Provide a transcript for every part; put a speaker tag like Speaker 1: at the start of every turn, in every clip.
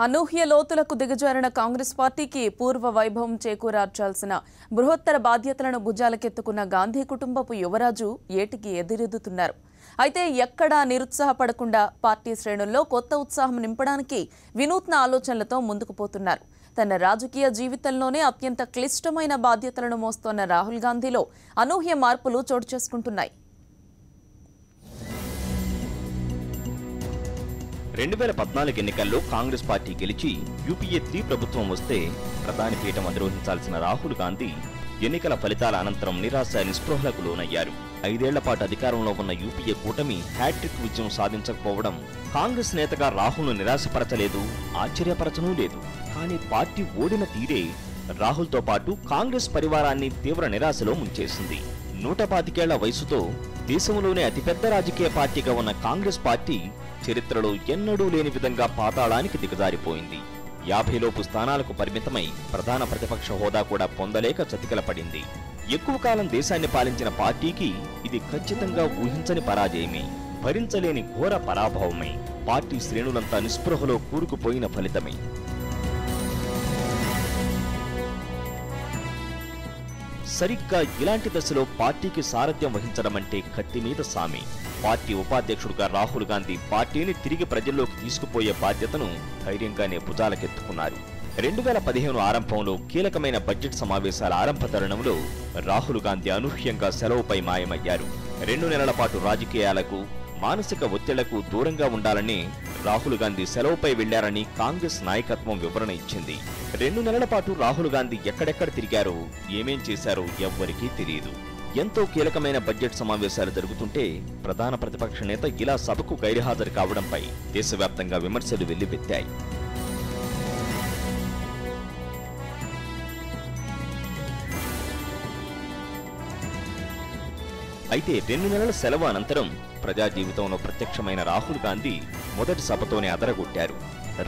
Speaker 1: అనూహ్య లోతులకు దిగజారిన కాంగ్రెస్ పార్టీకి పూర్వ వైభవం చేకూర్చాల్సిన బృహత్తర బాధ్యతలను భుజాలకెత్తుకున్న గాంధీ కుటుంబపు యువరాజు ఏటికి ఎదురెదుతున్నారు. అయితే ఎక్కడా నిరుత్సాహపడకుండా పార్టీ శ్రేణుల్లో కొత్త ఉత్సాహం నింపడానికి వినూత్న ఆలోచనలతో ముందుకు పోతున్నారు. తన రాజకీయ జీవితంలోనే అత్యంత క్లిష్టమైన బాధ్యతలను మోస్తోన్న రాహుల్ గాంధీలో అనూహ్య మార్పులు చోటు చేసుకుంటున్నాయి.
Speaker 2: 2014 ఎన్నికల్లో కాంగ్రెస్ పార్టీ గెలిచి యూపీఏ 3 ప్రభుత్వం వస్తే ప్రధాని పీఠం అధిరోహించాల్సిన రాహుల్ గాంధీ ఎన్నికల ఫలితాల అనంతరం నిరాశ నిస్పృహలకు లోనయ్యారు. 5 ఏళ్ల పాటు అధికారంలో ఉన్న యూపీఏ కూటమి హ్యాట్రిక్ విజయం సాధించకపోవడం కాంగ్రెస్ నేతగా రాహుల్ను నిరాశపరచలేదు, ఆశ్చర్యపరచనూ లేదు. కానీ పార్టీ ఓడిన తీరే రాహుల్తో పాటు కాంగ్రెస్ పరివారాన్ని తీవ్ర నిరాశలో ముంచేసింది. 125 ఏళ్ల వయసుతో దేశంలోనే అతిపెద్ద రాజకీయ పార్టీగా ఉన్న కాంగ్రెస్ పార్టీ చరిత్రలో ఎన్నడూ లేని విధంగా పాతాళానికి దిగజారిపోయింది. 50 లోపు స్థానాలకు పరిమితమై ప్రధాన ప్రతిపక్ష హోదా కూడా పొందలేక చతికిలపడింది. ఎక్కువ కాలం దేశాన్ని పాలించిన పార్టీకి ఇది ఖచ్చితంగా ఊహించని పరాజయమే, భరించలేని ఘోర పరాభవమే, పార్టీ శ్రేణులంతా నిస్పృహలో కూరుకుపోయిన ఫలితమే. సరిగ్గా ఇలాంటి దశలో పార్టీకి సారథ్యం వహించడం అంటే కత్తి మీద సామి. పార్టీ ఉపాధ్యక్షుడుగా రాహుల్ గాంధీ పార్టీని తిరిగి ప్రజల్లోకి తీసుకుపోయే బాధ్యతను ధైర్యంగానే భుజాలకెత్తుకున్నారు. 2015 ఆరంభంలో కీలకమైన బడ్జెట్ సమావేశాల ఆరంభ తరుణంలో రాహుల్ గాంధీ అనూహ్యంగా సెలవుపై మాయమయ్యారు. 2 నెలల పాటు రాజకీయాలకు, మానసిక ఒత్తిళ్లకు దూరంగా ఉండాలని రాహుల్ గాంధీ సెలవుపై వెళ్లారని కాంగ్రెస్ నాయకత్వం వివరణ ఇచ్చింది. 2 నెలల పాటు రాహుల్ గాంధీ ఎక్కడెక్కడ తిరిగారో, ఏమేం చేశారో ఎవ్వరికీ తెలియదు. ఎంతో కీలకమైన బడ్జెట్ సమావేశాలు జరుగుతుంటే ప్రధాన ప్రతిపక్ష నేత ఇలా సభకు గైర్హాజరు కావడంపై దేశవ్యాప్తంగా విమర్శలు వెల్లువెత్తాయి. అయితే 2 నెలల సెలవు అనంతరం ప్రజా జీవితంలో ప్రత్యక్షమైన రాహుల్ గాంధీ మొదటి సభతోనే అదరగొట్టారు.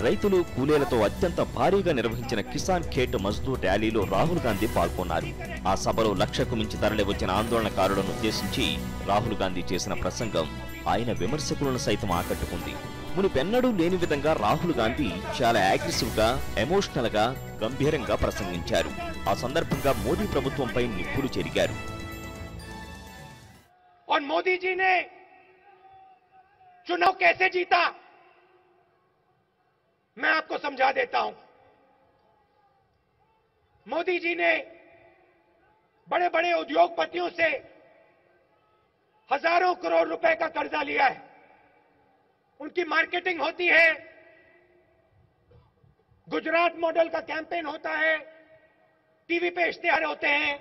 Speaker 2: రైతులు, కూలీలతో అత్యంత భారీగా నిర్వహించిన కిసాన్ ఖేట్ మజ్దూర్ ర్యాలీలో రాహుల్ గాంధీ పాల్గొన్నారు. ఆ సభలో 1,00,000కు మించి తరలి వచ్చిన ఆందోళనకారులను ఉద్దేశించి రాహుల్ గాంధీ చేసిన ప్రసంగం ఆయన విమర్శకులను సైతం ఆకట్టుకుంది. మునుపెన్నడూ లేని విధంగా రాహుల్ గాంధీ చాలా అగ్రెసివ్ గా, ఎమోషనల్ గా, గంభీరంగా ప్రసంగించారు. ఆ సందర్భంగా మోదీ ప్రభుత్వంపై నిప్పులు చెరిగారు.
Speaker 3: और मोदी जी ने चुनाव कैसे जीता, मैं आपको समझा देता हूं. मोदी जी ने बड़े बड़े उद्योगपतियों से हजारों करोड़ रुपए का कर्जा लिया है. उनकी मार्केटिंग होती है, गुजरात मॉडल का कैंपेन होता है, टीवी पे इश्तिहार होते हैं.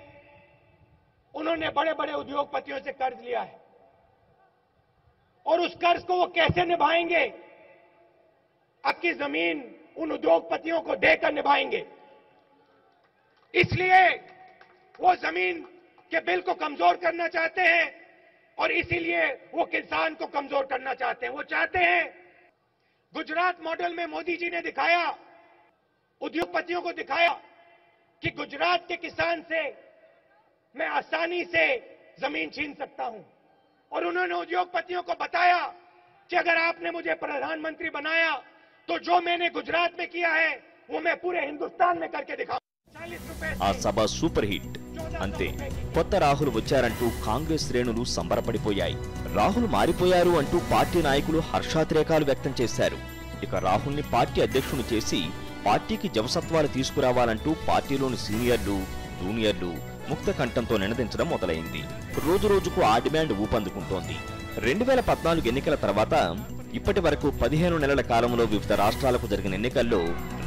Speaker 3: उन्होंने बड़े बड़े उद्योगपतियों से कर्ज लिया है और उस कर्ज को वो कैसे निभाएंगे, आपकी जमीन उन उद्योगपतियों को देकर निभाएंगे. इसलिए वो जमीन के बिल को कमजोर करना चाहते हैं और इसीलिए वो किसान को कमजोर करना चाहते हैं. वो चाहते हैं, गुजरात मॉडल में मोदी जी ने दिखाया, उद्योगपतियों को दिखाया कि गुजरात के किसान से मैं आसानी से जमीन छीन सकता हूं. और उन्होंने उद्योगपतियों को बताया कि अगर आपने मुझे प्रधानमंत्री बनाया तो जो मैंने गुजरात में किया है वो मैं पूरे हिंदुस्तान में करके दिखाऊंगा.
Speaker 2: ఆ సభ సూపర్ హిట్. అంతే, కొత్త రాహుల్ వచ్చారంటూ కాంగ్రెస్ శ్రేణులు సంబరపడిపోయాయి. రాహుల్ మారిపోయారు అంటూ పార్టీ నాయకులు హర్షాతిరేకాలు వ్యక్తం చేశారు. ఇక రాహుల్ని పార్టీ అధ్యక్షుని చేసి పార్టీకి జవసత్వాలు తీసుకురావాలంటూ పార్టీలోని సీనియర్లు, జూనియర్లు ముక్త కంఠంతో నినదించడం మొదలైంది. రోజు రోజుకు ఆ డిమాండ్ ఊపందుకుంటోంది. 2014 ఎన్నికల తర్వాత ఇప్పటి వరకు 15 నెలల కాలంలో వివిధ రాష్ట్రాలకు జరిగిన ఎన్నికల్లో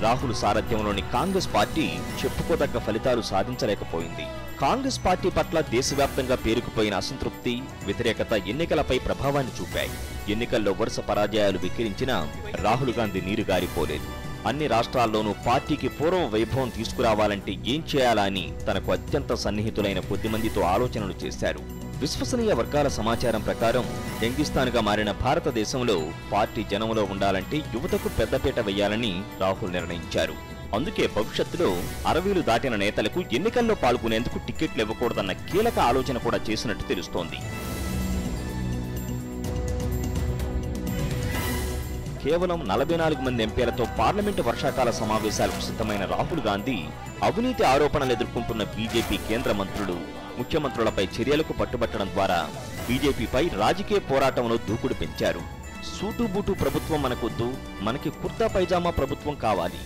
Speaker 2: రాహుల్ సారథ్యంలోని కాంగ్రెస్ పార్టీ చెప్పుకోదగ్గ ఫలితాలు సాధించలేకపోయింది. కాంగ్రెస్ పార్టీ పట్ల దేశవ్యాప్తంగా పేరుకుపోయిన అసంతృప్తి, వ్యతిరేకత ఎన్నికలపై ప్రభావాన్ని చూపాయి. ఎన్నికల్లో వరుస పరాజయాలు వికిరించినా రాహుల్ గాంధీ నీరుగారిపోలేదు. అన్ని రాష్ట్రాల్లోనూ పార్టీకి పూర్వ వైభవం తీసుకురావాలంటే ఏం చేయాలా అని తనకు అత్యంత సన్నిహితులైన కొద్దిమందితో ఆలోచనలు చేశారు. విశ్వసనీయ వర్గాల సమాచారం ప్రకారం యంగిస్తాన్గా మారిన భారతదేశంలో పార్టీ జనంలో ఉండాలంటే యువతకు పెద్దపీట వేయాలని రాహుల్ నిర్ణయించారు. అందుకే భవిష్యత్తులో 60లు దాటిన నేతలకు ఎన్నికల్లో పాల్గొనేందుకు టికెట్లు ఇవ్వకూడదన్న కీలక ఆలోచన కూడా చేసినట్టు తెలుస్తోంది. కేవలం 44 మంది ఎంపీలతో పార్లమెంటు వర్షాకాల సమావేశాలకు సిద్ధమైన రాహుల్ గాంధీ అవినీతి ఆరోపణలు ఎదుర్కొంటున్న బీజేపీ కేంద్ర మంత్రులు, ముఖ్యమంత్రులపై చర్యలకు పట్టుబట్టడం ద్వారా బీజేపీపై రాజకీయ పోరాటంలో దూకుడు పెంచారు. సూటుబూటు ప్రభుత్వం మనకొద్దు, మనకి కుర్తా పైజామా ప్రభుత్వం కావాలి,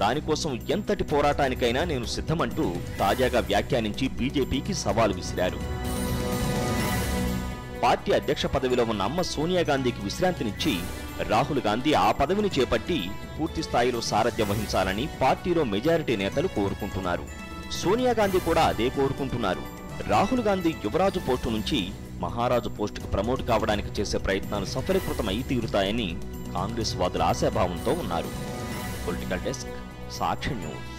Speaker 2: దానికోసం ఎంతటి పోరాటానికైనా నేను సిద్ధమంటూ తాజాగా వ్యాఖ్యానించి బీజేపీకి సవాల్ విసిరారు. పార్టీ అధ్యక్ష పదవిలో ఉన్న అమ్మ సోనియా గాంధీకి విశ్రాంతినిచ్చి రాహుల్ గాంధీ ఆ పదవిని చేపట్టి పూర్తి స్థాయిలో సారథ్యం వహించాలని పార్టీలో మెజారిటీ నేతలు కోరుకుంటున్నారు. సోనియా గాంధీ కూడా అదే కోరుకుంటున్నారు. రాహుల్ గాంధీ యువరాజు పోస్టు నుంచి మహారాజు పోస్టుకు ప్రమోట్ కావడానికి చేసే ప్రయత్నాలు సఫలీకృతమై తీరుతాయని కాంగ్రెస్ వాదుల ఆశాభావంతో ఉన్నారు. పొలిటికల్ డెస్క్, సాక్షి న్యూస్.